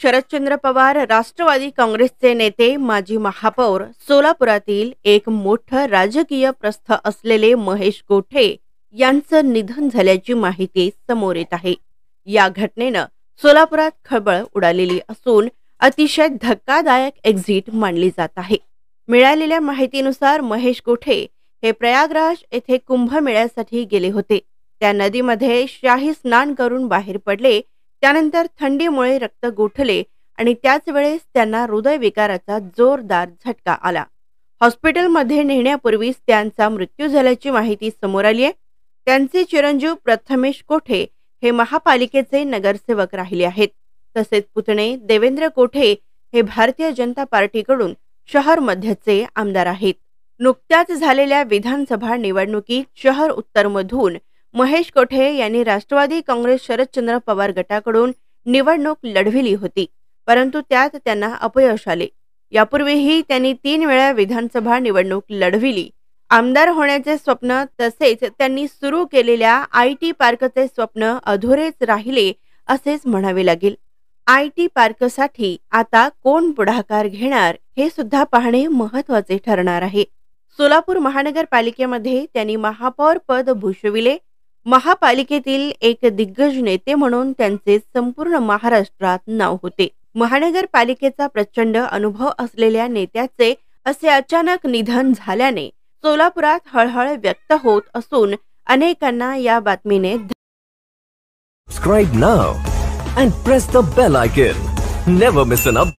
शरदचंद्र पवार राष्ट्रवादी काँग्रेसचे नेते माजी महापौर सोलापुरातील एक मोठं राजकीय प्रस्थ असलेले महेश कोठे यांचं निधन झाल्याची माहिती समोर येत आहे। या घटनेनं सोलापुरात खळबळ उडालेली असून अतिशय धक्कादायक एक्झिट मानली जात आहे। मिळालेल्या माहितीनुसार महेश कोठे हे प्रयागराज येथे कुंभमेळ्यासाठी गेले होते। त्या नदीमध्ये शाही स्नान करून बाहेर पडले। त्यानंतर थंडीमुळे रक्त गोठले आणि त्याच वेळेस त्यांना हृदयविकाराचा जोरदार झटका आला। हॉस्पिटलमध्ये नेण्यापूर्वीच त्यांचा मृत्यू झाल्याची माहिती समोर आली आहे। त्यांचे चिरंजीव प्रथमेश कोठे हे महापालिकेचे नगरसेवक राहिले आहेत। तसेच पुतणे देवेंद्र कोठे हे भारतीय जनता पार्टीकडून शहर मध्यचे आमदार आहेत। नुकत्याच झालेल्या विधानसभा निवडणुकीत शहर उत्तरमधून महेश कोठे यांनी राष्ट्रवादी काँग्रेस शरदचंद्र पवार गटाकडून निवडणूक लढविली होती, परंतु त्यात त्यांना अपयश आले। यापूर्वीही त्यांनी 3 वेळा विधानसभा निवडणूक लढविली। आमदार होण्याचे स्वप्न तसेच त्यांनी सुरू केलेल्या आयटी पार्कचे स्वप्न अधुरेच राहिले असेच म्हणावे लागेल। आयटी पार्कसाठी आता कोण पुढाकार घेणार हे सुद्धा पाहणे महत्त्वाचे ठरणार आहे। सोलापूर महानगरपालिकेमध्ये त्यांनी महापौर पद भूषविले। महापालिकेतील एक दिग्गज नेते म्हणून त्यांचे संपूर्ण महाराष्ट्रात नाव होते। महानगरपालिकेचा प्रचंड अनुभव असलेल्या नेत्याचे असे अचानक निधन झाल्याने सोलापुरात हळहळ व्यक्त होत असून अनेकांना या बातमीने Subscribe now and press the bell icon. Never miss an update.